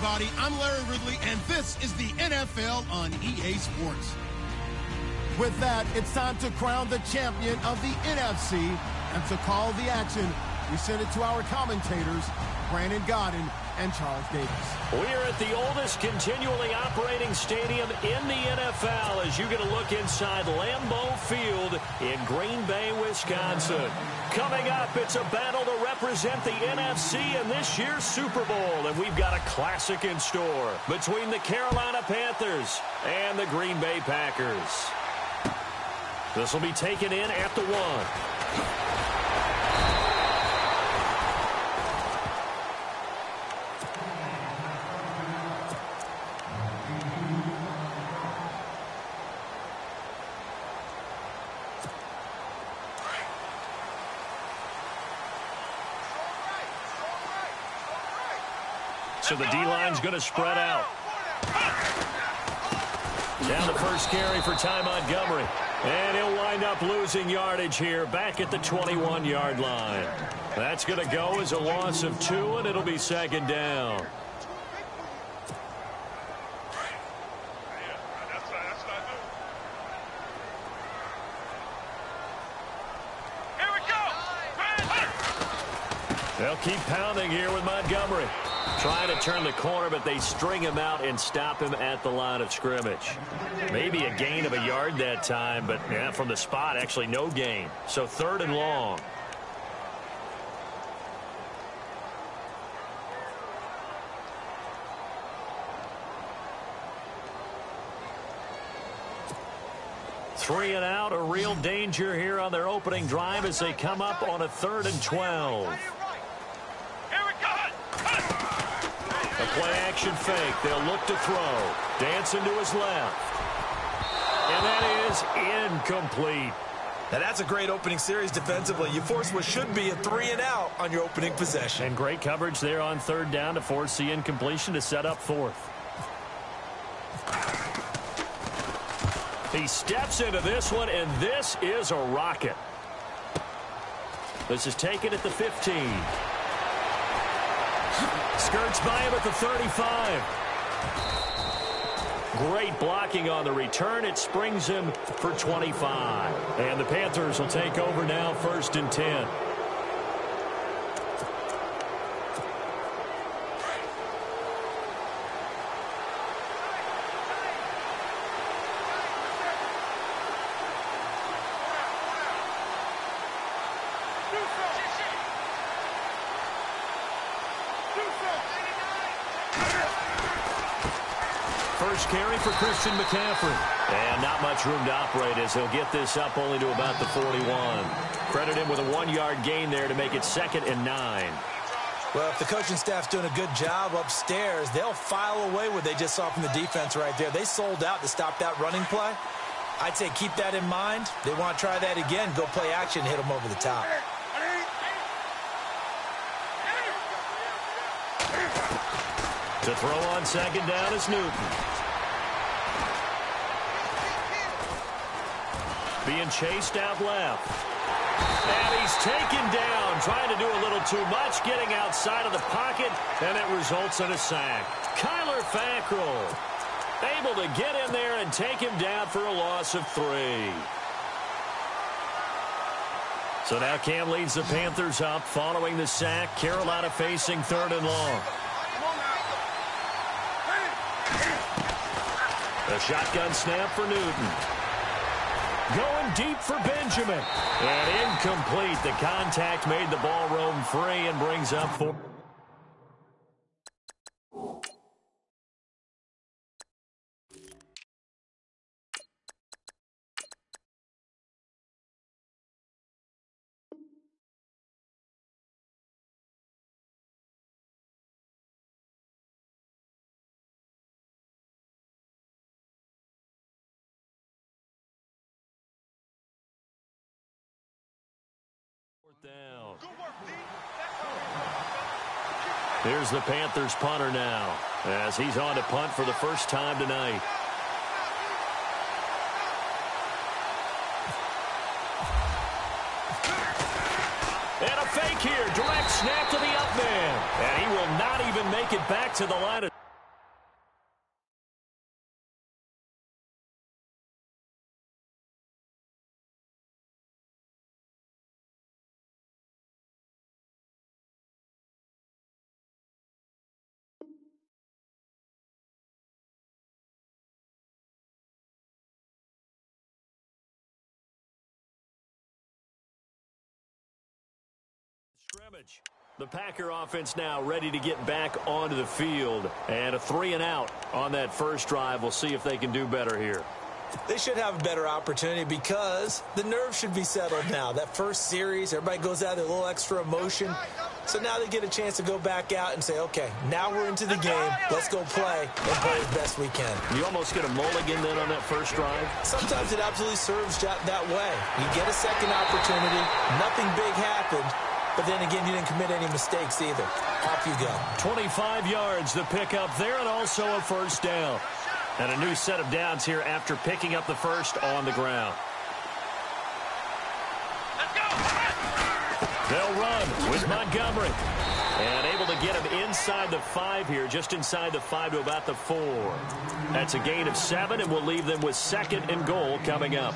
everybody. I'm Larry Ridley, and this is the NFL on EA Sports. With that, it's time to crown the champion of the NFC. And to call the action, we send it to our commentators, Brandon Godden and Charles Davis. We're at the oldest continually operating stadium in the NFL as you get a look inside Lambeau Field in Green Bay, Wisconsin. Coming up, it's a battle to represent the NFC in this year's Super Bowl, and we've got a classic in store between the Carolina Panthers and the Green Bay Packers. This will be taken in at the 1. So the D-line's going to spread out. Down the first carry for Ty Montgomery. And he'll wind up losing yardage here back at the 21-yard line. That's going to go as a loss of 2, and it'll be second down. They'll keep pounding here with Montgomery. Trying to turn the corner, but they string him out and stop him at the line of scrimmage. Maybe a gain of a yard that time, but yeah, from the spot, actually no gain. So 3rd and long. Three and out, a real danger here on their opening drive as they come up on a 3rd and 12. Play-action fake. They'll look to throw. Dancing to his left. And that is incomplete. Now that's a great opening series defensively. You force what should be a 3 and out on your opening possession. And great coverage there on 3rd down to force the incompletion to set up 4th. He steps into this one, and this is a rocket. This is taken at the 15. Skirts by him at the 35. Great blocking on the return. It springs him for 25. And the Panthers will take over now, 1st and 10. First carry for Christian McCaffrey. And not much room to operate as he'll get this up only to about the 41. Credit him with a 1-yard gain there to make it 2nd and 9. Well, if the coaching staff's doing a good job upstairs, they'll file away what they just saw from the defense right there. They sold out to stop that running play. I'd say keep that in mind. They want to try that again, go play action, hit them over the top. To throw on 2nd down is Newton. Being chased out left. And he's taken down, trying to do a little too much, getting outside of the pocket, and it results in a sack. Kyler Fackrell able to get in there and take him down for a loss of 3. So now Cam leads the Panthers up following the sack. Carolina facing 3rd and long. A shotgun snap for Newton. Going deep for Benjamin. And incomplete. The contact made the ball roam free and brings up 4. Down. Here's the Panthers punter now as he's on to punt for the first time tonight. And a fake here. Direct snap to the up man. And he will not even make it back to the line of scrimmage. The Packer offense now ready to get back onto the field. And a 3-and-out on that first drive. We'll see if they can do better here. They should have a better opportunity because the nerves should be settled now. That first series, everybody goes out with a little extra emotion. So now they get a chance to go back out and say, okay, now we're into the game. Let's go play and play as best we can. You almost get a mulligan then on that first drive? Sometimes it absolutely serves that way. You get a second opportunity. Nothing big happened. But then again, you didn't commit any mistakes either. Off you go. 25 yards the pickup there and also a first down. And a new set of downs here after picking up the first on the ground. Let's go! They'll run with Montgomery. And able to get him inside the 5 here, just inside the 5 to about the 4. That's a gain of 7, and we'll leave them with 2nd and goal coming up.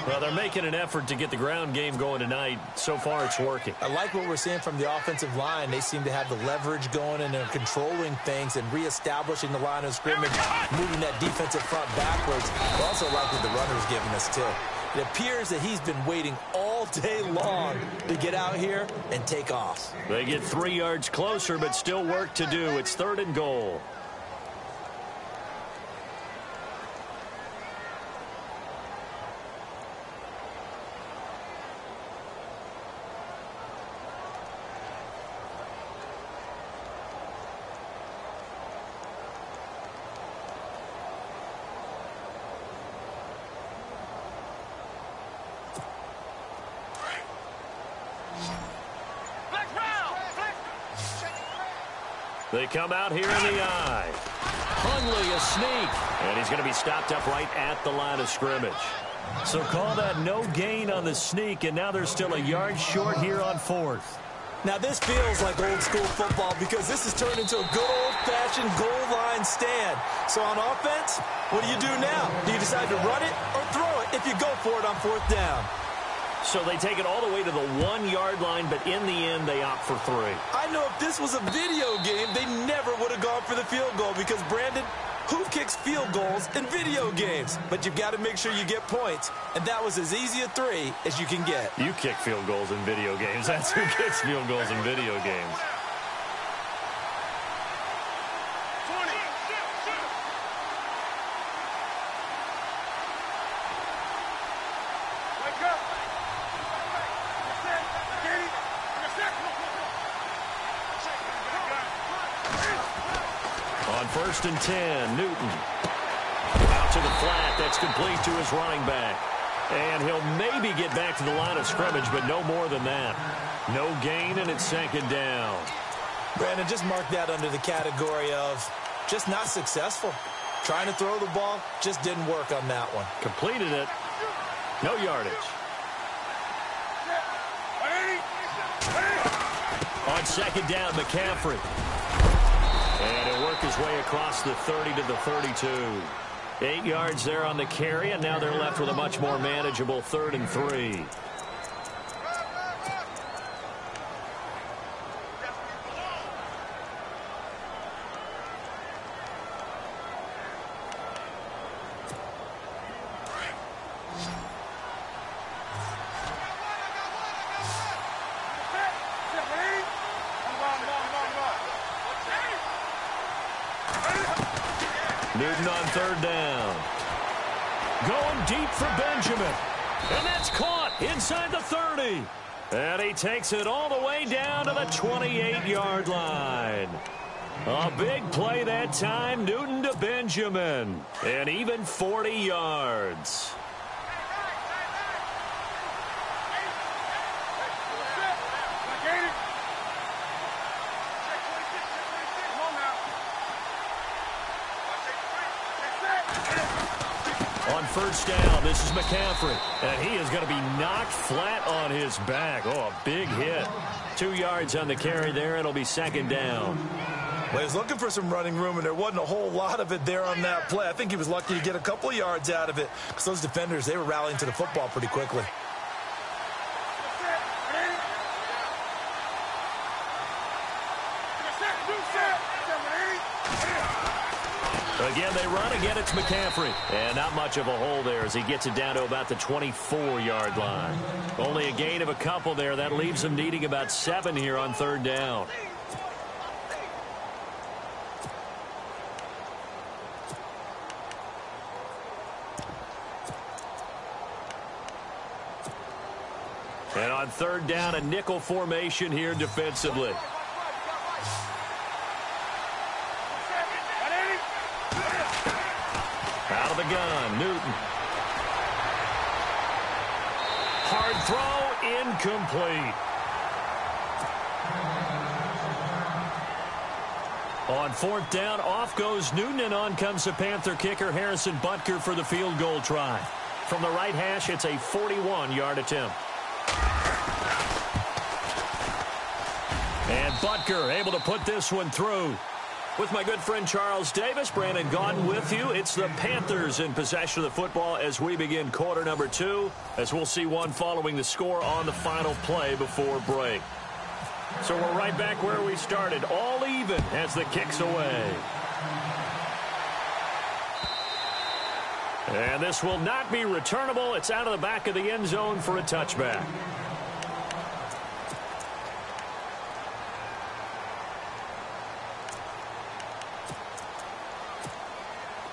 Well, they're making an effort to get the ground game going tonight. So far, it's working. I like what we're seeing from the offensive line. They seem to have the leverage going, and they're controlling things and reestablishing the line of scrimmage, moving that defensive front backwards. I also like what the runner's giving us, too. It appears that he's been waiting all day long to get out here and take off. They get 3 yards closer, but still work to do. It's 3rd and goal. They come out here in the eye. Huntley a sneak. And he's going to be stopped up right at the line of scrimmage. So call that no gain on the sneak, and now they're still a yard short here on 4th. Now this feels like old school football because this has turned into a good old-fashioned goal line stand. So on offense, what do you do now? Do you decide to run it or throw it if you go for it on 4th down? So they take it all the way to the 1-yard line, but in the end, they opt for 3. I know if this was a video game, they never would have gone for the field goal because, Brandon, who kicks field goals in video games? But you've got to make sure you get points, and that was as easy a 3 as you can get. You kick field goals in video games. That's who kicks field goals in video games. On 1st and 10, Newton. Out to the flat. That's complete to his running back. And he'll maybe get back to the line of scrimmage, but no more than that. No gain, and it's 2nd down. Brandon, just mark that under the category of just not successful. Trying to throw the ball just didn't work on that one. Completed it. No yardage. On 2nd down, McCaffrey. And he'll work his way across the 30 to the 32. 8 yards there on the carry, and now they're left with a much more manageable 3rd and 3. Newton on 3rd down. Going deep for Benjamin. And that's caught inside the 30. And he takes it all the way down to the 28-yard line. A big play that time, Newton to Benjamin. And even 40 yards. On 1st down, this is McCaffrey. And he is going to be knocked flat on his back. Oh, a big hit. 2 yards on the carry there. It'll be 2nd down. Well, he was looking for some running room, and there wasn't a whole lot of it there on that play. I think he was lucky to get a couple of yards out of it because those defenders, they were rallying to the football pretty quickly. Again, they run. Again, it's McCaffrey. And not much of a hole there as he gets it down to about the 24-yard line. Only a gain of a couple there. That leaves him needing about 7 here on third down. And on third down, a nickel formation here defensively. Out of the gun, Newton. Hard throw, incomplete. On fourth down, off goes Newton, and on comes the Panther kicker, Harrison Butker, for the field goal try. From the right hash, it's a 41-yard attempt. And Butker able to put this one through. With my good friend Charles Davis, Brandon Gaudin with you. It's the Panthers in possession of the football as we begin quarter number 2, as we'll see one following the score on the final play before break. So we're right back where we started, all even as the kick's away. And this will not be returnable. It's out of the back of the end zone for a touchback.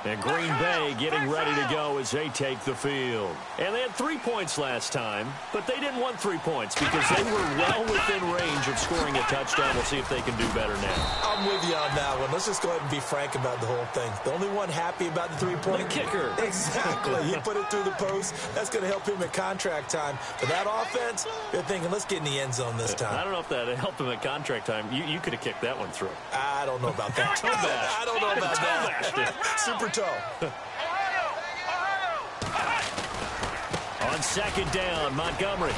And Green Bay getting ready to go as they take the field. And they had 3 points last time, but they didn't want 3 points because they were well within range of scoring a touchdown. We'll see if they can do better now. I'm with you on that one. Let's just go ahead and be frank about the whole thing. The only one happy about the 3-point kicker. Exactly. He put it through the post. That's going to help him at contract time. For that offense, they're thinking, let's get in the end zone this time. I don't know if that helped him at contract time. You could have kicked that one through. I don't know about that. I don't know about that. Super toe. On second down, Montgomery.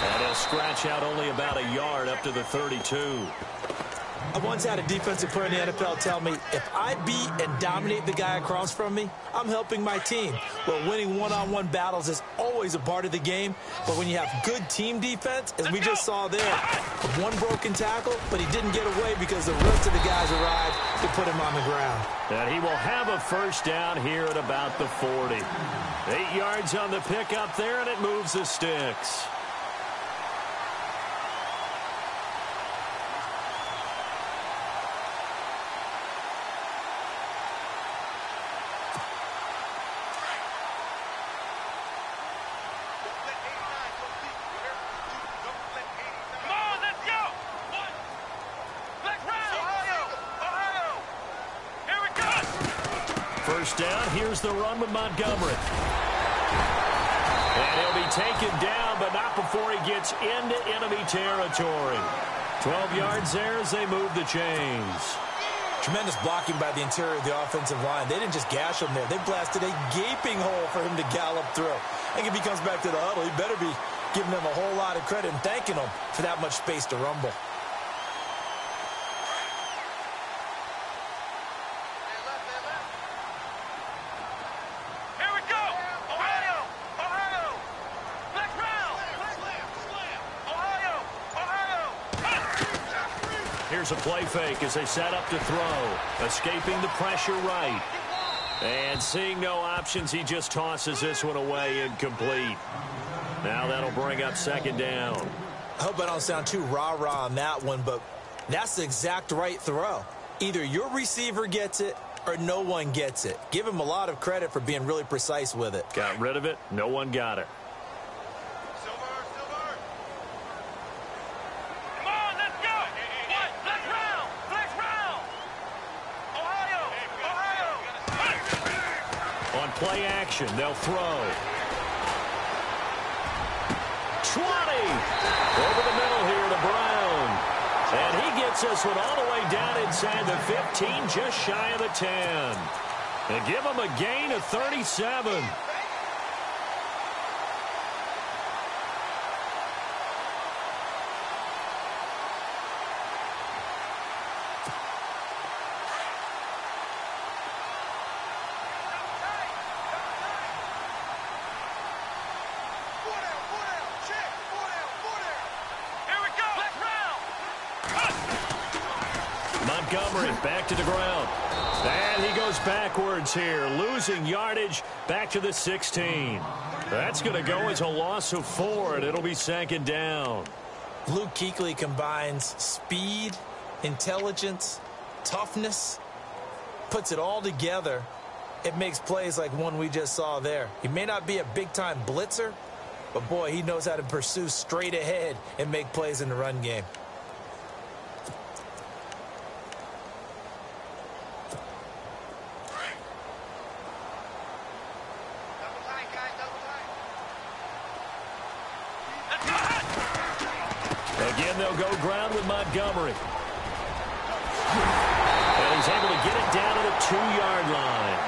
And he'll scratch out only about a yard up to the 32. I once had a defensive player in the NFL tell me, if I beat and dominate the guy across from me, I'm helping my team. Well, winning one-on-one battles is always a part of the game, but when you have good team defense, as we just saw there, one broken tackle, but he didn't get away because the rest of the guys arrived to put him on the ground. And he will have a first down here at about the 40. 8 yards on the pickup there, and it moves the sticks. First down, here's the run with Montgomery. And he'll be taken down, but not before he gets into enemy territory. 12 yards there as they move the chains. Tremendous blocking by the interior of the offensive line. They didn't just gash him there. They blasted a gaping hole for him to gallop through. I think if he comes back to the huddle, he better be giving them a whole lot of credit and thanking them for that much space to rumble. Here's a play fake as they set up to throw. Escaping the pressure right. And seeing no options, he just tosses this one away incomplete. Now that'll bring up second down. I hope I don't sound too rah-rah on that one, but that's the exact right throw. Either your receiver gets it or no one gets it. Give him a lot of credit for being really precise with it. Got rid of it. No one got it. Play action, they'll throw. 20! Over the middle here to Brown. And he gets this one all the way down inside the 15, just shy of the 10. And give him a gain of 37. Montgomery back to the ground. And he goes backwards here, losing yardage back to the 16. That's going to go as a loss of 4, and it'll be 2nd down. Luke Kuechly combines speed, intelligence, toughness, puts it all together. It makes plays like one we just saw there. He may not be a big-time blitzer, but, boy, he knows how to pursue straight ahead and make plays in the run game. Again, they'll go ground with Montgomery. And he's able to get it down to the 2-yard line.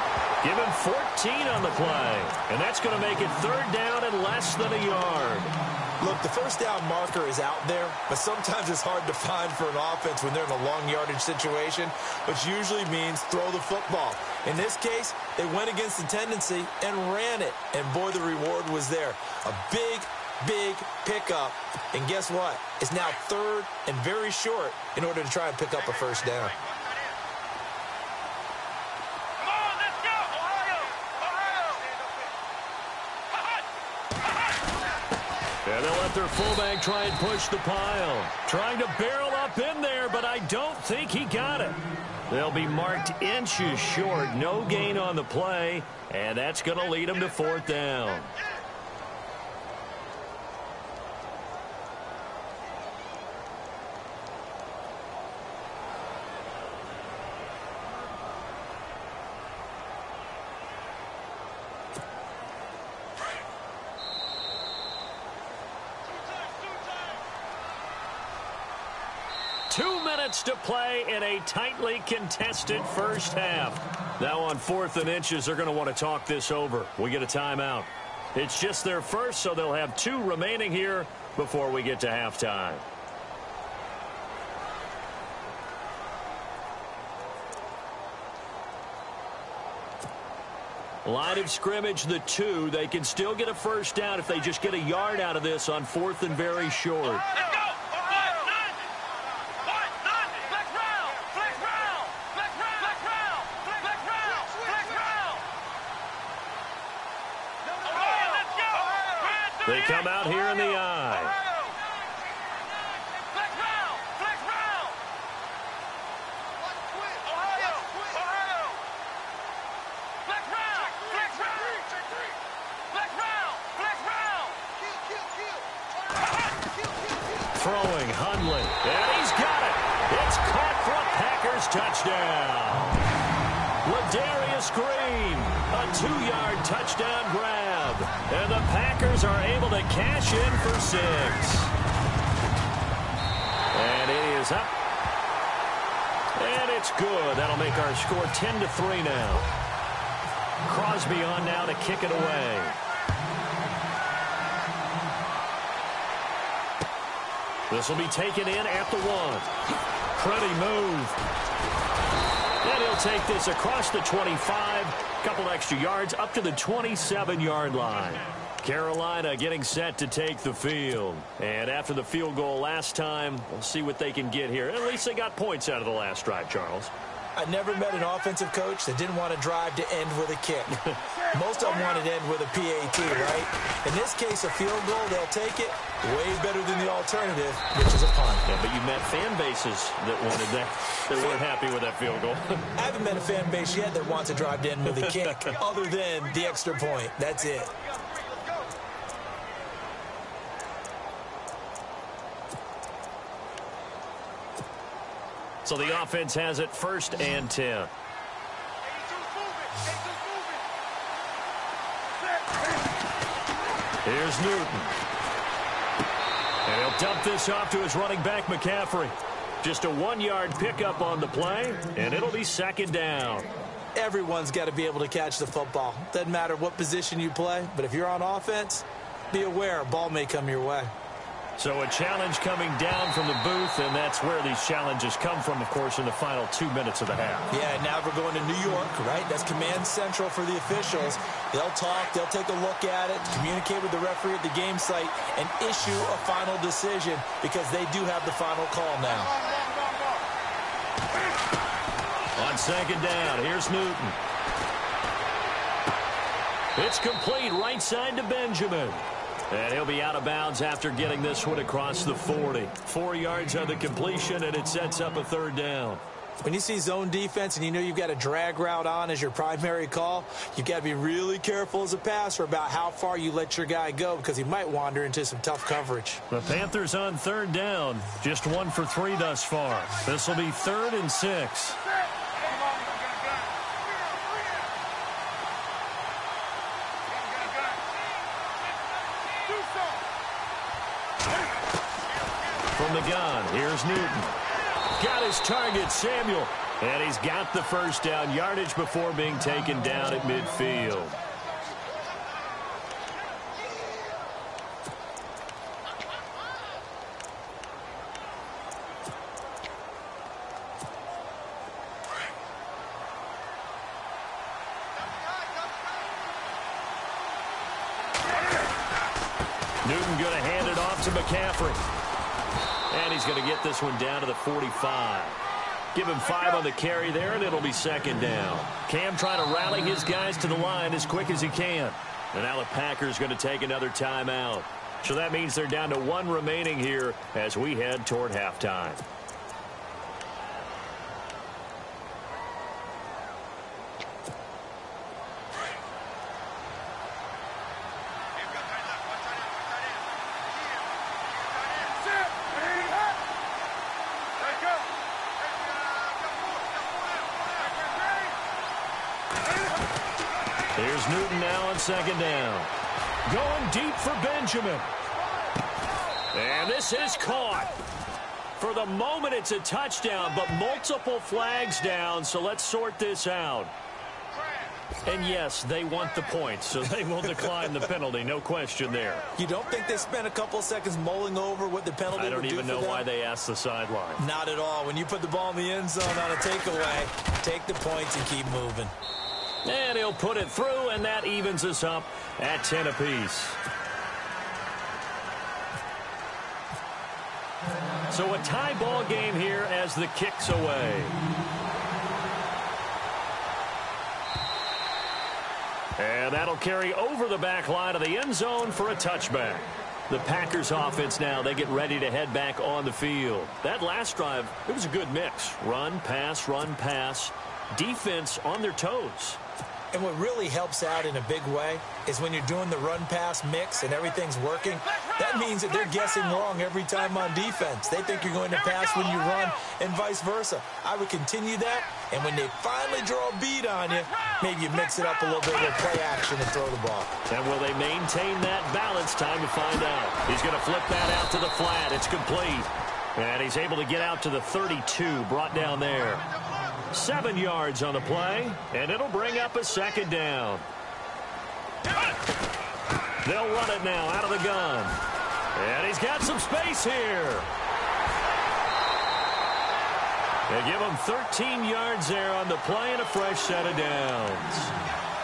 Give him 14 on the play. And that's going to make it 3rd down and less than a yard. Look, the first down marker is out there, but sometimes it's hard to find for an offense when they're in a long yardage situation, which usually means throw the football. In this case, they went against the tendency and ran it. And, boy, the reward was there. A big pickup. And guess what? It's now 3rd and very short in order to try and pick up a first down. Come on, let's go! Ohio! And they'll let their fullback try and push the pile. Trying to barrel up in there, but I don't think he got it. They'll be marked inches short. No gain on the play, and that's going to lead them to 4th down. To play in a tightly contested first half. Now on 4th and inches, they're going to want to talk this over. We get a timeout. It's just their first, so they'll have 2 remaining here before we get to halftime. Line of scrimmage, the 2. They can still get a first down if they just get a yard out of this on 4th and very short. Let's go! They come out here in the eye. Throwing Hundley. And he's got it. It's caught for a Packers touchdown. Ladarius Green, a 2-yard touchdown grab. And the Packers are able to cash in for 6. And it is up. And it's good. That'll make our score 10-3 now. Crosby on now to kick it away. This will be taken in at the 1. Pretty move. And he'll take this across the 25. Couple extra yards up to the 27-yard line. Carolina getting set to take the field. And after the field goal last time, we'll see what they can get here. At least they got points out of the last drive, Charles. I never met an offensive coach that didn't want to drive to end with a kick. Most of them want to end with a PAT, right? In this case, a field goal, they'll take it. Way better than the alternative, which is a punt. Yeah, but you met fan bases that wanted that. They weren't happy with that field goal. I haven't met a fan base yet that wants to drive to end with a kick, other than the extra point. That's it. So the offense has it 1st and 10. Here's Newton. And he'll dump this off to his running back, McCaffrey. Just a 1-yard pickup on the play, and it'll be 2nd down. Everyone's got to be able to catch the football. Doesn't matter what position you play, but if you're on offense, be aware a ball may come your way. So a challenge coming down from the booth, and that's where these challenges come from, of course, in the final 2 minutes of the half. Yeah, now we're going to New York, right? That's command central for the officials. They'll talk, they'll take a look at it, communicate with the referee at the game site, and issue a final decision because they do have the final call now. On second down, here's Newton. It's complete right side to Benjamin. And he'll be out of bounds after getting this one across the 40. 4 yards on the completion, and it sets up a third down. When you see zone defense and you know you've got a drag route on as your primary call, you've got to be really careful as a passer about how far you let your guy go because he might wander into some tough coverage. The Panthers on third down, just 1 for 3 thus far. This will be 3rd and 6. From the gun, here's Newton. Got his target, Samuel. And he's got the first down, yardage before being taken down at midfield. Newton going to hand it off to McCaffrey. And he's going to get this one down to the 45. Give him 5 on the carry there, and it'll be second down. Cam trying to rally his guys to the line as quick as he can. And now the Packers going to take another timeout. So that means they're down to 1 remaining here as we head toward halftime. Here's Newton now on second down. Going deep for Benjamin. And this is caught. For the moment, it's a touchdown, but multiple flags down, so let's sort this out. And yes, they want the points, so they will decline the penalty, no question there. You don't think they spent a couple of seconds mulling over what the penalty would do for them? I don't even know why they asked the sideline. Not at all. When you put the ball in the end zone on a takeaway, take the points and keep moving. And he'll put it through, and that evens us up at 10 apiece. So a tie ball game here as the kick's away. And that'll carry over the back line of the end zone for a touchback. The Packers offense now, they get ready to head back on the field. That last drive, it was a good mix. Run, pass, defense on their toes. And what really helps out in a big way is when you're doing the run-pass mix and everything's working, that means that they're guessing wrong every time on defense. They think you're going to pass when you run and vice versa. I would continue that, and when they finally draw a beat on you, maybe you mix it up a little bit with play action and throw the ball. And will they maintain that balance? Time to find out. He's going to flip that out to the flat. It's complete. And he's able to get out to the 32, brought down there. 7 yards on the play, and it'll bring up a second down. They'll run it now out of the gun. And he's got some space here. They give him 13 yards there on the play and a fresh set of downs.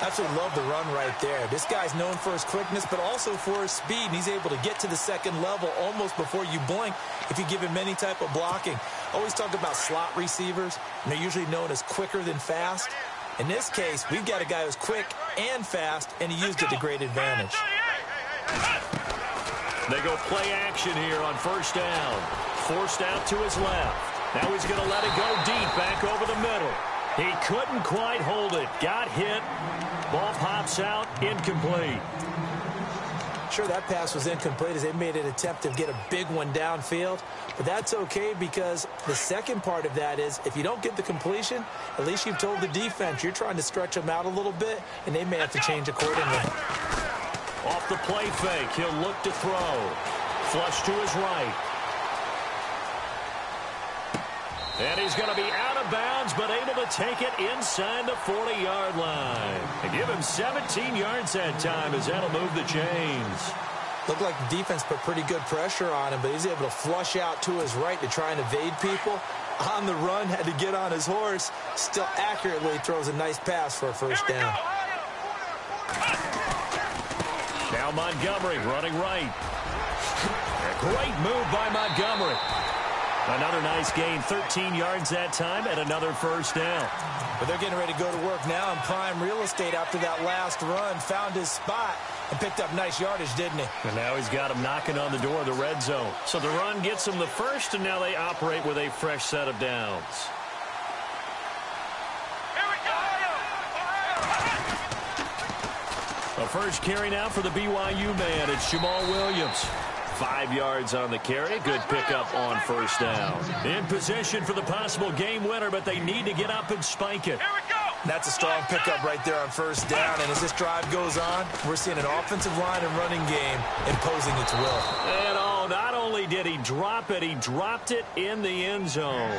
Absolutely love the run right there. This guy's known for his quickness, but also for his speed, and he's able to get to the second level almost before you blink if you give him any type of blocking. Always talk about slot receivers, and they're usually known as quicker than fast. In this case, we've got a guy who's quick and fast, and he used it to great advantage. They go play action here on first down. Forced out to his left. Now he's going to let it go deep back over the middle. He couldn't quite hold it. Got hit. Ball pops out. Incomplete. Sure, that pass was incomplete as they made an attempt to get a big one downfield. But that's okay because the second part of that is if you don't get the completion, at least you've told the defense you're trying to stretch them out a little bit, and they may have to change accordingly. Off the play fake, he'll look to throw. Flush to his right. And he's going to be out of bounds, but able to take it inside the 40-yard line. And give him 17 yards that time as that'll move the chains. Looked like the defense put pretty good pressure on him, but he's able to flush out to his right to try and evade people. On the run, had to get on his horse. Still accurately throws a nice pass for a first down. Now Montgomery running right. A great move by Montgomery. Another nice gain, 13 yards that time, and another first down. But they're getting ready to go to work now in prime real estate after that last run. Found his spot and picked up nice yardage, didn't he? And now he's got him knocking on the door of the red zone. So the run gets him the first, and now they operate with a fresh set of downs. A first carry now for the BYU man. It's Jamal Williams. 5 yards on the carry. Good pickup on first down. In position for the possible game winner, but they need to get up and spike it. That's a strong pickup right there on first down. And as this drive goes on, we're seeing an offensive line and running game imposing its will. And not only did he drop it, he dropped it in the end zone.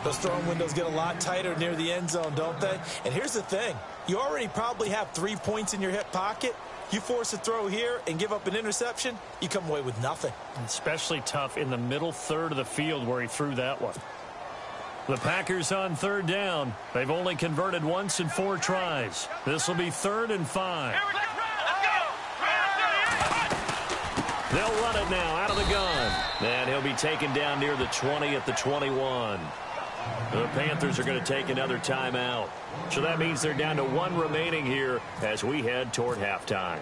Those throwing windows get a lot tighter near the end zone, don't they? And here's the thing. You already probably have 3 points in your hip pocket. You force a throw here and give up an interception, you come away with nothing. Especially tough in the middle third of the field where he threw that one. The Packers on third down. They've only converted once in 4 tries. This will be 3rd and 5. They'll run it now out of the gun. And he'll be taken down near the 20 at the 21. The Panthers are going to take another timeout. So that means they're down to 1 remaining here as we head toward halftime.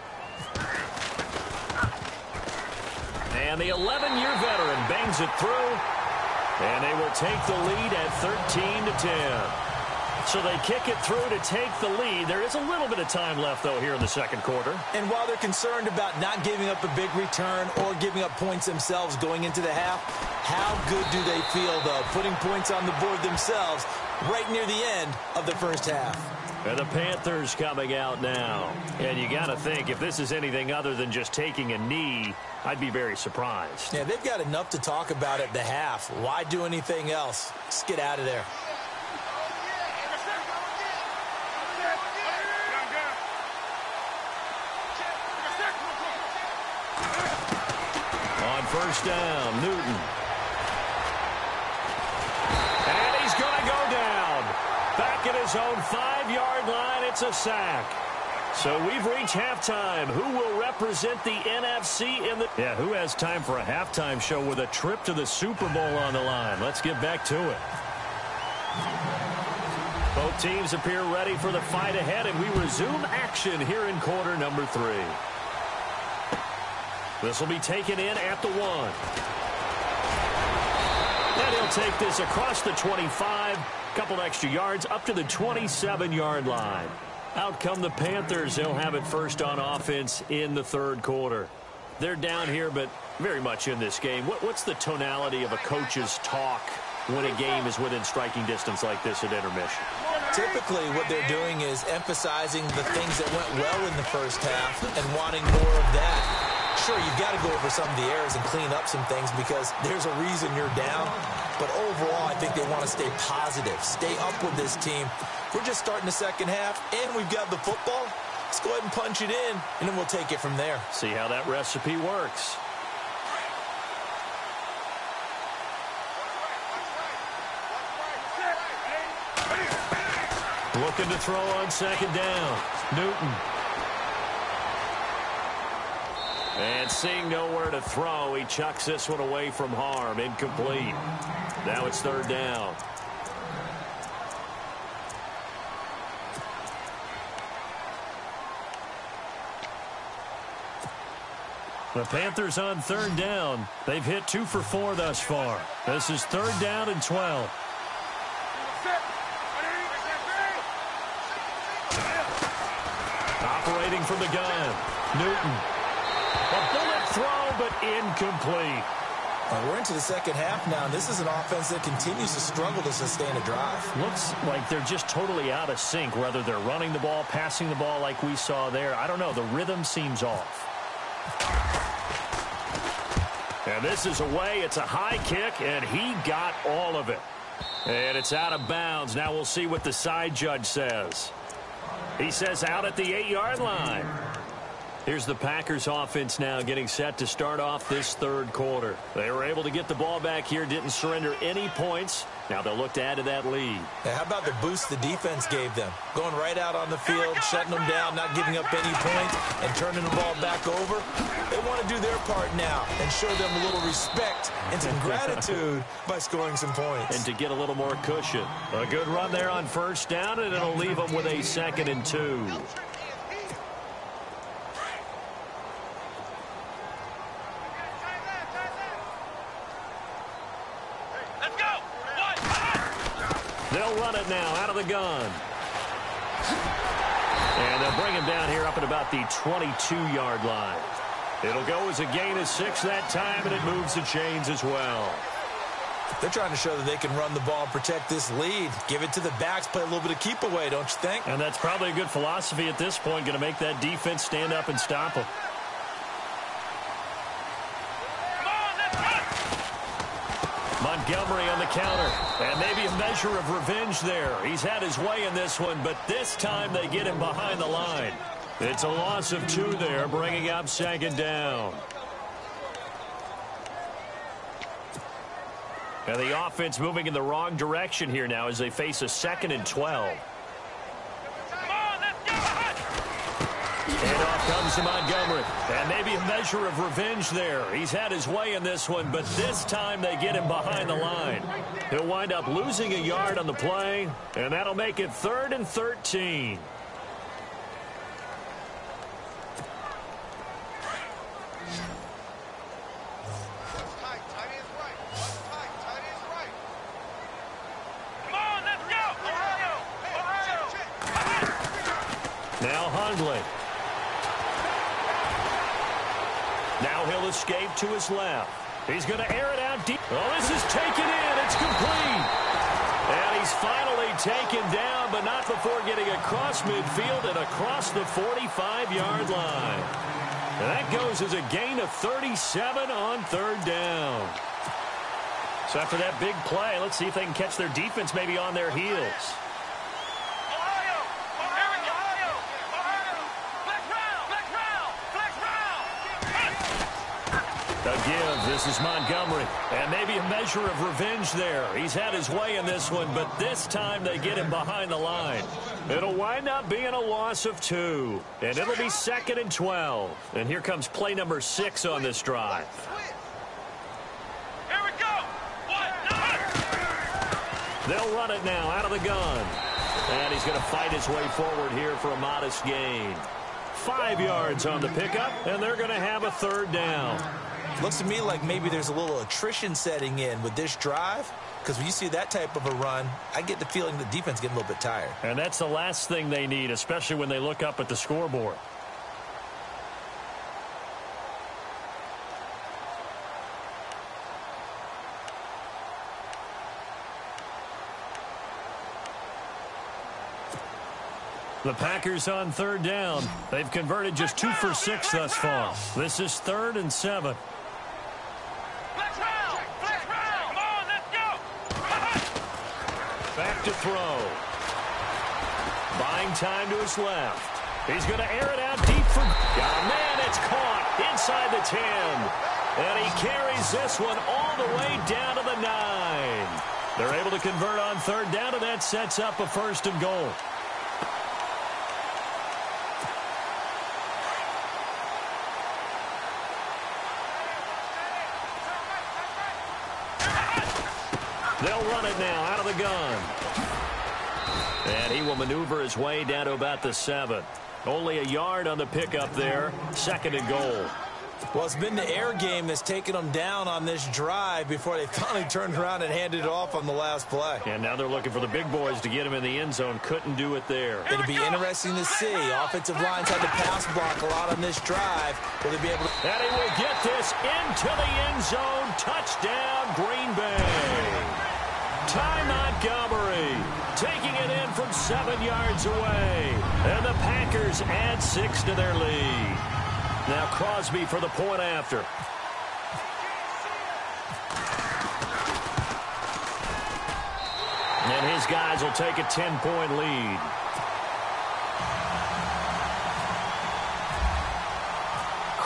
And the 11-year veteran bangs it through. And they will take the lead at 13-10. So they kick it through to take the lead. There is a little bit of time left, though, here in the second quarter. And while they're concerned about not giving up a big return or giving up points themselves going into the half, how good do they feel, though, putting points on the board themselves right near the end of the first half? And the Panthers coming out now. And you got to think, if this is anything other than just taking a knee, I'd be very surprised. Yeah, they've got enough to talk about at the half. Why do anything else? Just get out of there. On first down, Newton. And he's going to go down. Back at his own 5-yard line, it's a sack. So we've reached halftime. Who will represent the NFC in the... Yeah, who has time for a halftime show with a trip to the Super Bowl on the line? Let's get back to it. Both teams appear ready for the fight ahead, and we resume action here in quarter number 3. This will be taken in at the 1. And he'll take this across the 25. Couple extra yards up to the 27-yard line. Out come the Panthers. They'll have it first on offense in the third quarter. They're down here, but very much in this game. What's the tonality of a coach's talk when a game is within striking distance like this at intermission? Typically, what they're doing is emphasizing the things that went well in the first half and wanting more of that. Sure, you've got to go over some of the errors and clean up some things because there's a reason you're down. But overall, I think they want to stay positive, stay up with this team. We're just starting the second half, and we've got the football. Let's go ahead and punch it in, and then we'll take it from there. See how that recipe works. Looking to throw on second down. Newton. And seeing nowhere to throw, he chucks this one away from harm. Incomplete. Now it's third down. The Panthers on third down. They've hit 2 for 4 thus far. This is third down and 12. Operating from the gun. Newton. A bullet throw, but incomplete. We're into the second half now, and this is an offense that continues to struggle to sustain a drive. Looks like they're just totally out of sync, whether they're running the ball, passing the ball like we saw there. I don't know. The rhythm seems off. And this is away. It's a high kick, and he got all of it. And it's out of bounds. Now we'll see what the side judge says. He says out at the 8-yard line. Here's the Packers offense now getting set to start off this third quarter. They were able to get the ball back here, didn't surrender any points. Now they'll look to add to that lead. Now, how about the boost the defense gave them? Going right out on the field, shutting them down, not giving up any points, and turning the ball back over. They want to do their part now and show them a little respect and some gratitude by scoring some points. And to get a little more cushion. A good run there on first down, and it'll leave them with a 2nd and 2. They'll run it now out of the gun. And they'll bring him down here up at about the 22-yard line. It'll go as a gain of 6 that time, and it moves the chains as well. They're trying to show that they can run the ball and protect this lead. Give it to the backs, play a little bit of keep away, don't you think? And that's probably a good philosophy at this point, going to make that defense stand up and stop them. Montgomery on the counter, and maybe a measure of revenge there. He's had his way in this one, but this time they get him behind the line. It's a loss of 2 there, bringing up 2nd down. And the offense moving in the wrong direction here now as they face a 2nd and 12. And off comes to Montgomery. And maybe a measure of revenge there. He's had his way in this one, but this time they get him behind the line. He'll wind up losing a yard on the play, and that'll make it 3rd and 13. Now Hundley. Now he'll escape to his left. He's going to air it out deep. Oh, this is taken in. It's complete. And he's finally taken down, but not before getting across midfield and across the 45-yard line. And that goes as a gain of 37 on 3rd down. So after that big play, let's see if they can catch their defense maybe on their heels. Give. This is Montgomery. And maybe a measure of revenge there. He's had his way in this one, but this time they get him behind the line. It'll wind up being a loss of 2. And it'll be 2nd and 12. And here comes play number 6 on this drive. Here we go. They'll run it now out of the gun. And he's going to fight his way forward here for a modest gain. 5 yards on the pickup, and they're going to have a 3rd down. Looks to me like maybe there's a little attrition setting in with this drive, because when you see that type of a run, I get the feeling the defense is getting a little bit tired. And that's the last thing they need, especially when they look up at the scoreboard. The Packers on 3rd down. They've converted just 2 for 6 thus far. This is 3rd and 7. Back to throw. Buying time to his left. He's going to air it out deep for... Oh, man, it's caught inside the 10. And he carries this one all the way down to the 9. They're able to convert on 3rd down, and that sets up a 1st and goal. They'll run it now out of the gun. And he will maneuver his way down to about the 7. Only a yard on the pickup there. 2nd and goal. Well, it's been the air game that's taken them down on this drive before they finally turned around and handed it off on the last play. And now they're looking for the big boys to get him in the end zone. Couldn't do it there. It'll be interesting to see. Offensive lines had to pass block a lot on this drive. Will they be able to... And he will get this into the end zone. Touchdown, Green Bay. Ty Montgomery taking it in from 7 yards away. And the Packers add 6 to their lead. Now Crosby for the point after. And his guys will take a 10-point lead.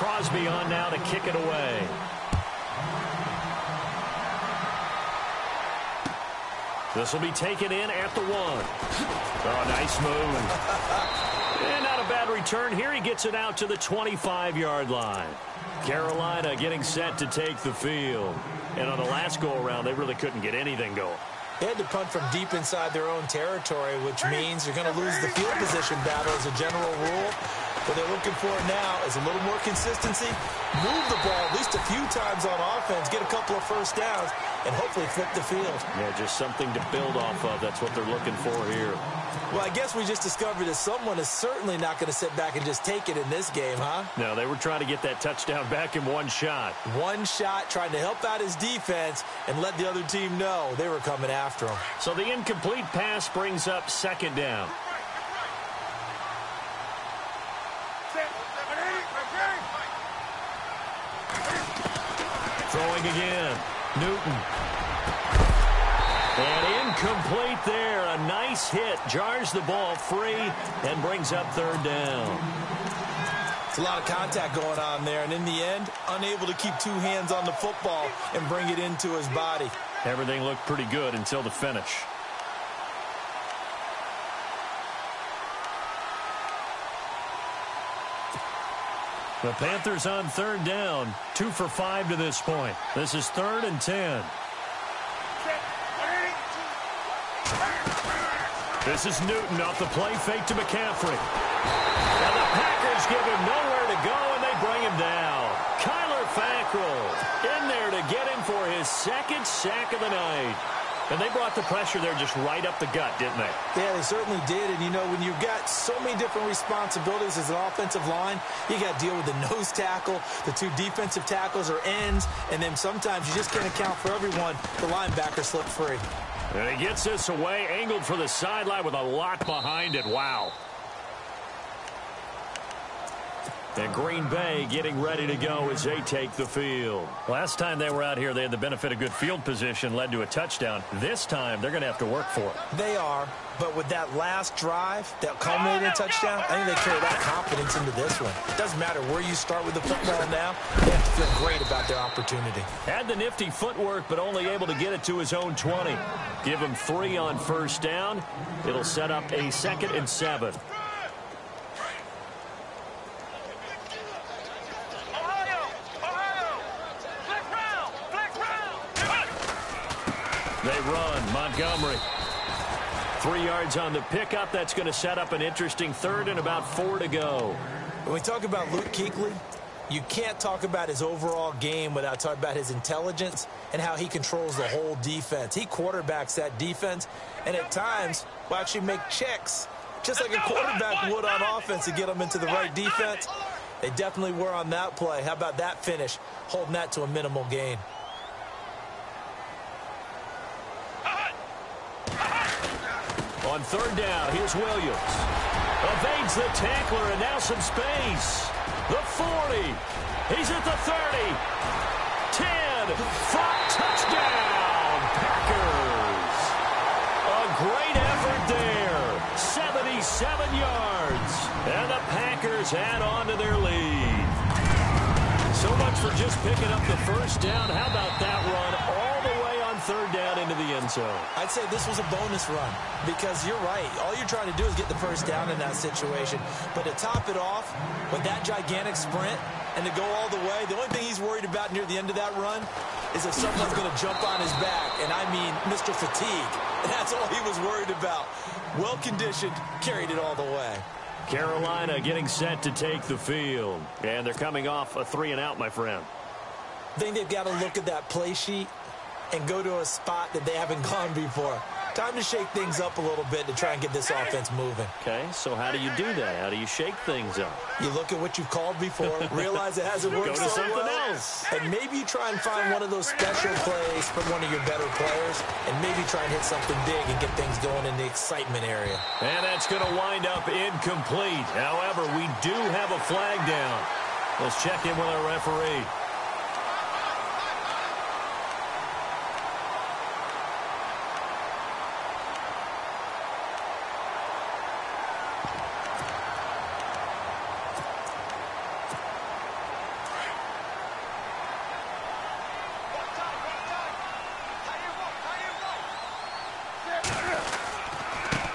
Crosby on now to kick it away. This will be taken in at the 1. Oh, nice move. And not a bad return here. He gets it out to the 25-yard line. Carolina getting set to take the field. And on the last go-around, they really couldn't get anything going. They had to punt from deep inside their own territory, which means you're going to lose the field position battle as a general rule. What they're looking for now is a little more consistency, move the ball at least a few times on offense, get a couple of first downs, and hopefully flip the field. Yeah, just something to build off of. That's what they're looking for here. Well, I guess we just discovered that someone is certainly not going to sit back and just take it in this game, huh? No, they were trying to get that touchdown back in one shot. One shot, trying to help out his defense and let the other team know they were coming after him. So the incomplete pass brings up 2nd down. Throwing again. Newton. And incomplete there. A nice hit. Jars the ball free and brings up 3rd down. It's a lot of contact going on there. And in the end, unable to keep 2 hands on the football and bring it into his body. Everything looked pretty good until the finish. The Panthers on 3rd down. 2 for 5 to this point. This is 3rd and 10. This is Newton off the play fake to McCaffrey. And the Packers give him nowhere to go, and they bring him down. Kyler Fackrell in there to get him for his 2nd sack of the night. And they brought the pressure there just right up the gut, didn't they? Yeah, they certainly did. And, you know, when you've got so many different responsibilities as an offensive line, you got to deal with the nose tackle, the 2 defensive tackles or ends, and then sometimes you just can't account for everyone. The linebacker slipped free. And he gets this away, angled for the sideline with a lot behind it. Wow. And Green Bay getting ready to go as they take the field. Last time they were out here, they had the benefit of good field position, led to a touchdown. This time, they're going to have to work for it. They are, but with that last drive that culminated in a touchdown, I think they carry that confidence into this one. It doesn't matter where you start with the football now. They have to feel great about their opportunity. Had the nifty footwork, but only able to get it to his own 20. Give him 3 on 1st down. It'll set up a 2nd and 7. They run. Montgomery. 3 yards on the pickup. That's going to set up an interesting 3rd and about 4 to go. When we talk about Luke Kuechly, you can't talk about his overall game without talking about his intelligence and how he controls the whole defense. He quarterbacks that defense and at times will actually make checks just like a quarterback would on offense to get them into the right defense. They definitely were on that play. How about that finish, holding that to a minimal gain. On 3rd down, here's Williams. Evades the tackler, and now some space. The 40. He's at the 30. 10. Front touchdown. Packers. A great effort there. 77 yards. And the Packers add on to their lead. So much for just picking up the 1st down. How about that run all the way on 3rd down into the end zone? I'd say this was a bonus run because you're right. All you're trying to do is get the 1st down in that situation. But to top it off with that gigantic sprint and to go all the way, the only thing he's worried about near the end of that run is if someone's going to jump on his back. And I mean Mr. Fatigue. And that's all he was worried about. Well-conditioned, carried it all the way. Carolina getting set to take the field. And they're coming off a 3-and-out, my friend. I think they've got to look at that play sheet and go to a spot that they haven't gone before. Time to shake things up a little bit to try and get this offense moving. Okay, so how do you do that? How do you shake things up? You look at what you've called before, realize it hasn't worked so well, and maybe you try and find one of those special plays from one of your better players, and maybe try and hit something big and get things going in the excitement area. And that's going to wind up incomplete. However, we do have a flag down. Let's check in with our referee.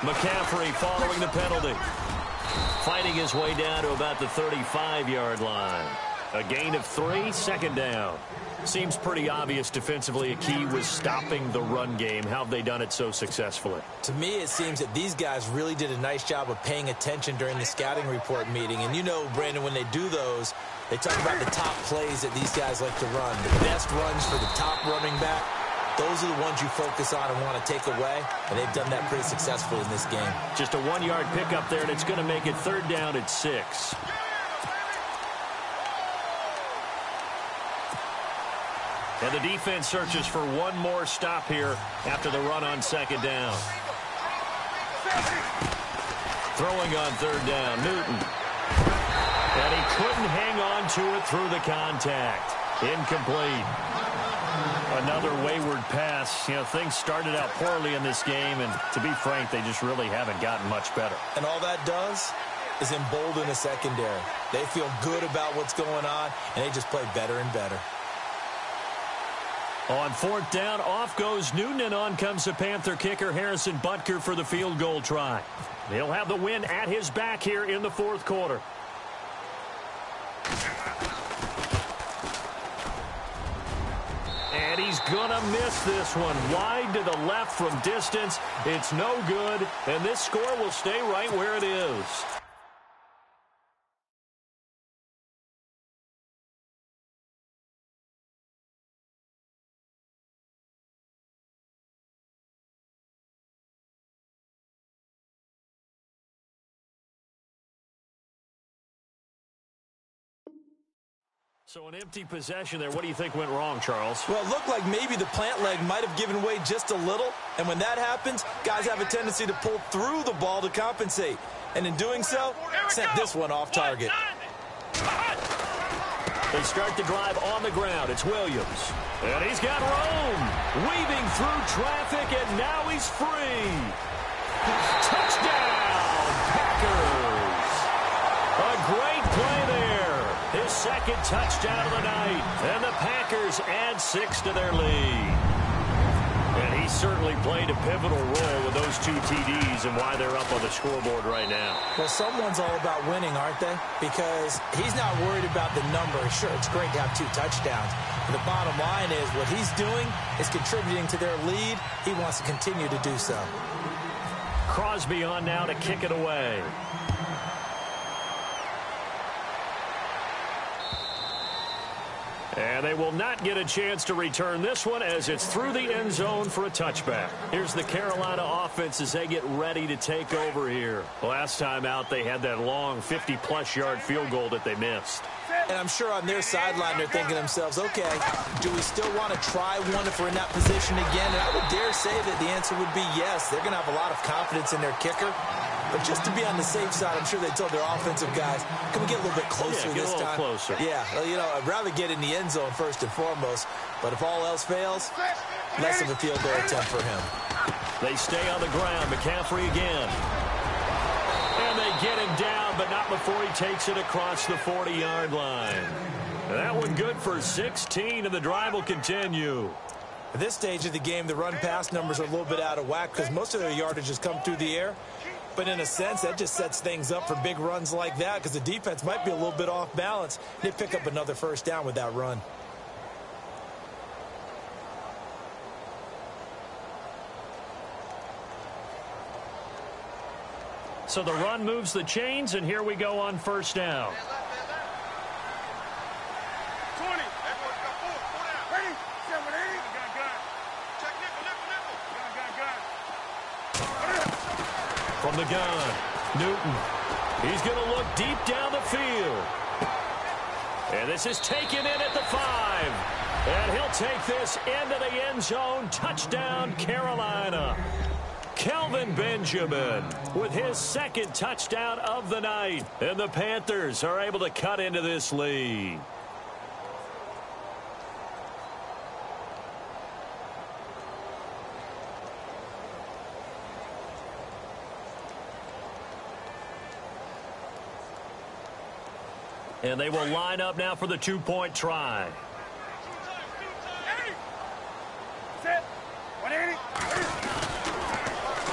McCaffrey following the penalty. Fighting his way down to about the 35-yard line. A gain of 3, second down. Seems pretty obvious defensively a key was stopping the run game. How have they done it so successfully? To me, it seems that these guys really did a nice job of paying attention during the scouting report meeting. And you know, Brandon, when they do those, they talk about the top plays that these guys like to run. The best runs for the top running back. Those are the ones you focus on and want to take away, and they've done that pretty successfully in this game. Just a 1-yard pickup there, and it's going to make it third down at 6. And the defense searches for one more stop here after the run on second down. Throwing on third down, Newton. And he couldn't hang on to it through the contact. Incomplete. Another wayward pass. You know, things started out poorly in this game, and to be frank, they just really haven't gotten much better. And all that does is embolden the secondary. They feel good about what's going on, and they just play better and better. On fourth down, off goes Newton, and on comes the Panther kicker, Harrison Butker, for the field goal try. He'll have the win at his back here in the fourth quarter. And he's going to miss this one. Wide to the left from distance. It's no good, and this score will stay right where it is. So an empty possession there. What do you think went wrong, Charles? Well, it looked like maybe the plant leg might have given way just a little. And when that happens, guys have a tendency to pull through the ball to compensate. And in doing so, sent this one off target. They start the drive on the ground. It's Williams. And he's got Rome weaving through traffic, and now he's free. Touchdown, Packers. A great play there. His second touchdown of the night. And the Packers add 6 to their lead. And he certainly played a pivotal role with those 2 TDs and why they're up on the scoreboard right now. Well, someone's all about winning, aren't they? Because he's not worried about the number. Sure, it's great to have 2 touchdowns. But the bottom line is what he's doing is contributing to their lead. He wants to continue to do so. Crosby on now to kick it away. And they will not get a chance to return this one as it's through the end zone for a touchback. Here's the Carolina offense as they get ready to take over here. Last time out, they had that long 50-plus yard field goal that they missed. And I'm sure on their sideline they're thinking to themselves, okay, do we still want to try one if we're in that position again? And I would dare say that the answer would be yes. They're going to have a lot of confidence in their kicker. But just to be on the safe side, I'm sure they told their offensive guys, can we get a little bit closer this time? Closer. Yeah, well, you know, I'd rather get in the end zone first and foremost. But if all else fails, less of a field goal attempt for him. They stay on the ground. McCaffrey again. And they get him down, but not before he takes it across the 40-yard line. That one good for 16, and the drive will continue. At this stage of the game, the run-pass numbers are a little bit out of whack because most of their yardage has come through the air. But in a sense, that just sets things up for big runs like that because the defense might be a little bit off balance. They pick up another first down with that run. So the run moves the chains, and here we go on first down. 20. Ready? 7-8. Check nickel. From the gun, Newton. He's going to look deep down the field. And this is taken in at the 5. And he'll take this into the end zone. Touchdown, Carolina. Kelvin Benjamin with his second touchdown of the night. And the Panthers are able to cut into this lead. And they will line up now for the 2-point try.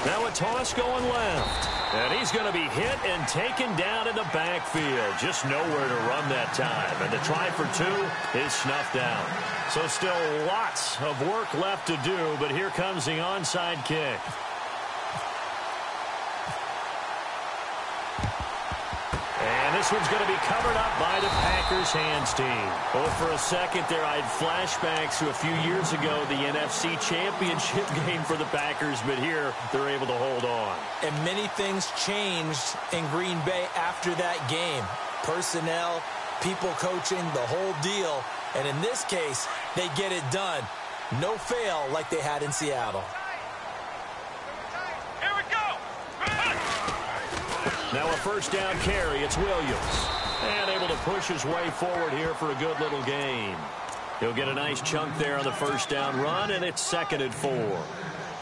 Now a toss going left. And he's going to be hit and taken down in the backfield. Just nowhere to run that time. And the try for two is snuffed out. So still lots of work left to do, but here comes the onside kick. And this one's going to be covered up by the Packers hands team. Oh, for a second there, I had flashbacks to a few years ago, the NFC Championship game for the Packers, but here they're able to hold on. And many things changed in Green Bay after that game. Personnel, people coaching, the whole deal. And in this case, they get it done. No fail like they had in Seattle. Now a first down carry. It's Williams. And able to push his way forward here for a good little gain. He'll get a nice chunk there on the first down run, and it's 2nd and 4.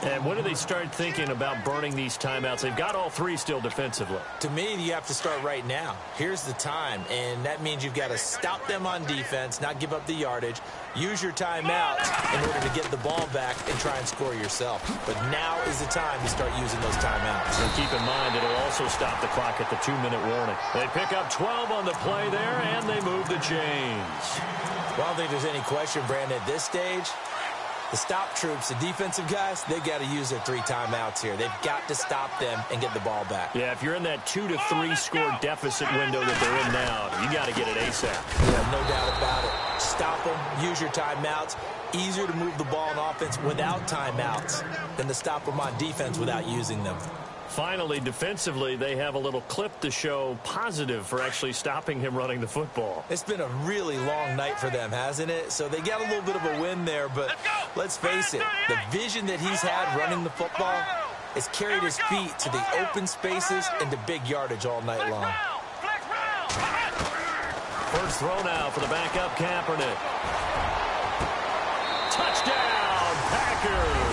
And when do they start thinking about burning these timeouts? They've got all three still defensively. To me, you have to start right now. Here's the time, and that means you've got to stop them on defense, not give up the yardage, use your timeouts in order to get the ball back and try and score yourself. But now is the time to start using those timeouts. And keep in mind, it'll also stop the clock at the 2-minute warning. They pick up 12 on the play there, and they move the chains. Well, I don't think there's any question, Brandon, at this stage. The stop troops, the defensive guys, they got to use their 3 timeouts here. They've got to stop them and get the ball back. Yeah, if you're in that 2 to 3 score deficit window that they're in now, you got to get it ASAP. Yeah, no doubt about it. Stop them, use your timeouts. Easier to move the ball on offense without timeouts than to stop them on defense without using them. Finally, defensively, they have a little clip to show positive for actually stopping him running the football. It's been a really long night for them, hasn't it? So they got a little bit of a win there, but let's face it, the vision that he's had running the football has carried his feet to the open spaces and to big yardage all night long. First throw now for the backup Kaepernick. Touchdown, Packers!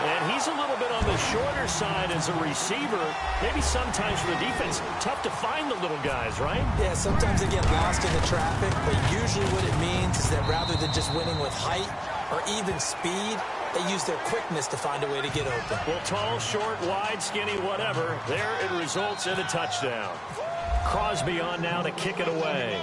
And he's a little bit on the shorter side as a receiver. Maybe sometimes for the defense, tough to find the little guys, right? Yeah, sometimes they get lost in the traffic, but usually what it means is that rather than just winning with height or even speed, they use their quickness to find a way to get open. Well, tall, short, wide, skinny, whatever, there it results in a touchdown. Crosby on now to kick it away.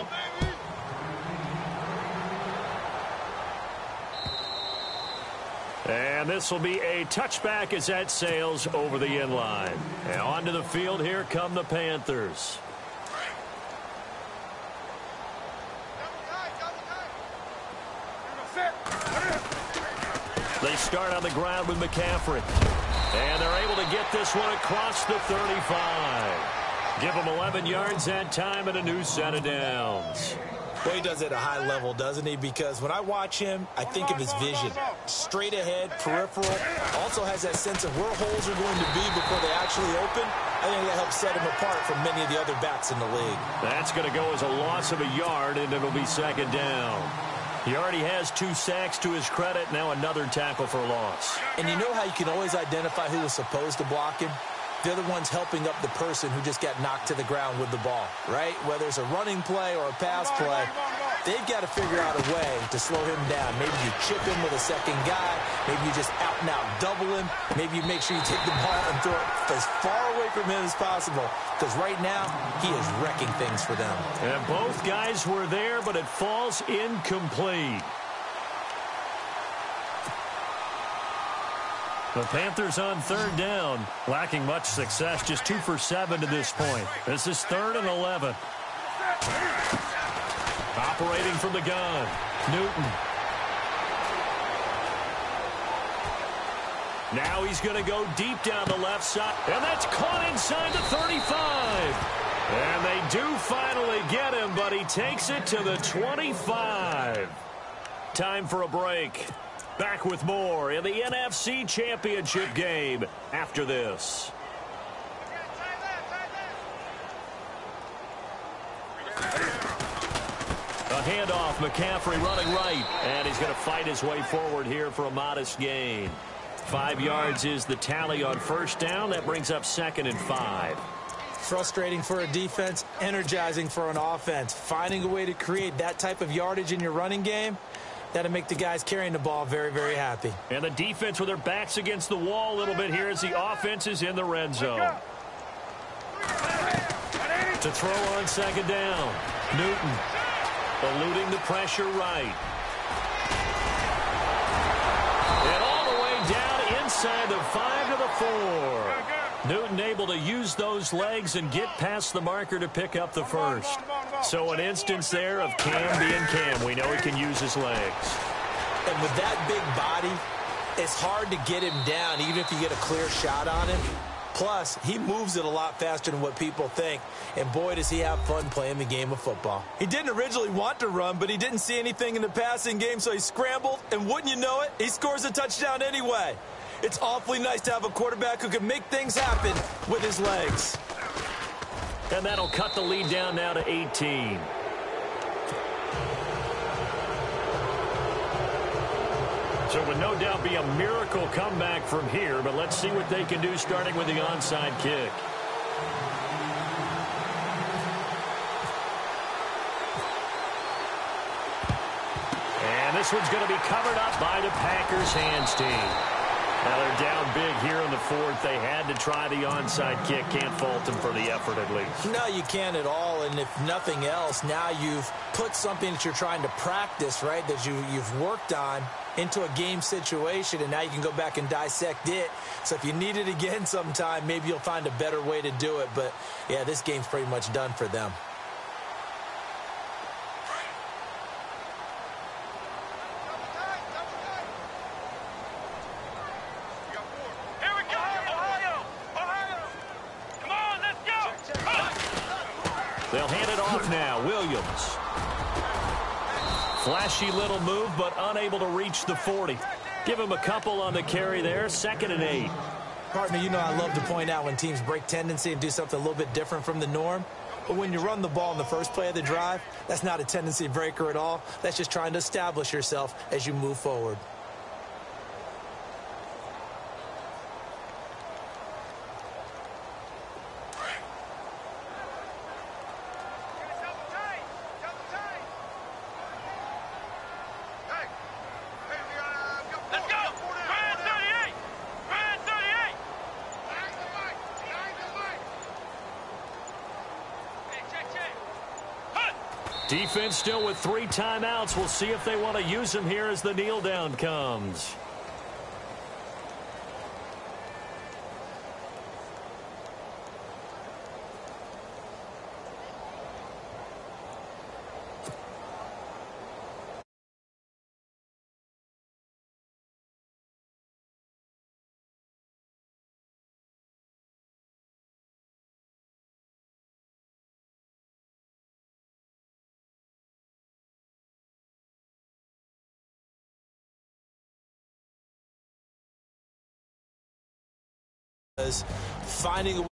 And this will be a touchback as that sails over the end line. And onto the field, here come the Panthers. They start on the ground with McCaffrey. And they're able to get this one across the 35. Give him 11 yards that time and a new set of downs. Well, he does it at a high level, doesn't he? Because when I watch him, I think of his vision. Straight ahead, peripheral. Also has that sense of where holes are going to be before they actually open. I think that helps set him apart from many of the other backs in the league. That's going to go as a loss of a yard, and it'll be 2nd down. He already has 2 sacks to his credit. Now another tackle for a loss. And you know how you can always identify who was supposed to block him? They're the ones helping up the person who just got knocked to the ground with the ball, right? Whether it's a running play or a pass play, they've got to figure out a way to slow him down. Maybe you chip him with a second guy. Maybe you just out and out double him. Maybe you make sure you take the ball and throw it as far away from him as possible. Because right now, he is wrecking things for them. And both guys were there, but it falls incomplete. The Panthers on 3rd down, lacking much success, just 2 for 7 to this point. This is 3rd and 11. Operating from the gun, Newton. Now he's going to go deep down the left side, and that's caught inside the 35. And they do finally get him, but he takes it to the 25. Time for a break. Back with more in the NFC Championship game after this. A handoff, McCaffrey running right, and he's going to fight his way forward here for a modest gain. 5 yards is the tally on first down. That brings up 2nd and 5. Frustrating for a defense, energizing for an offense. Finding a way to create that type of yardage in your running game, That'll make the guys carrying the ball very, very happy. And the defense with their backs against the wall a little bit here as the offense is in the red zone. To throw on second down. Newton eluding the pressure right. And all the way down inside the 5 to the 4. Newton able to use those legs and get past the marker to pick up the first. So an instance there of Cam being Cam. We know he can use his legs. And with that big body, it's hard to get him down even if you get a clear shot on him. Plus, he moves it a lot faster than what people think. And boy, does he have fun playing the game of football. He didn't originally want to run, but he didn't see anything in the passing game, so he scrambled. And wouldn't you know it, he scores a touchdown anyway. It's awfully nice to have a quarterback who can make things happen with his legs. And that'll cut the lead down now to 18. So it would no doubt be a miracle comeback from here, but let's see what they can do starting with the onside kick. And this one's going to be covered up by the Packers hands team. Now they're down big here in the fourth. They had to try the onside kick. Can't fault them for the effort at least. No, you can't at all. And if nothing else, now you've put something that you're trying to practice, right, that you've worked on into a game situation, and now you can go back and dissect it. So if you need it again sometime, maybe you'll find a better way to do it. But, yeah, this game's pretty much done for them. They'll hand it off now. Williams. Flashy little move, but unable to reach the 40. Give him a couple on the carry there. 2nd and 8. Partner, you know I love to point out when teams break tendency and do something a little bit different from the norm. But when you run the ball in the first play of the drive, that's not a tendency breaker at all. That's just trying to establish yourself as you move forward. Defense still with 3 timeouts. We'll see if they want to use them here as the kneel down comes. Finding a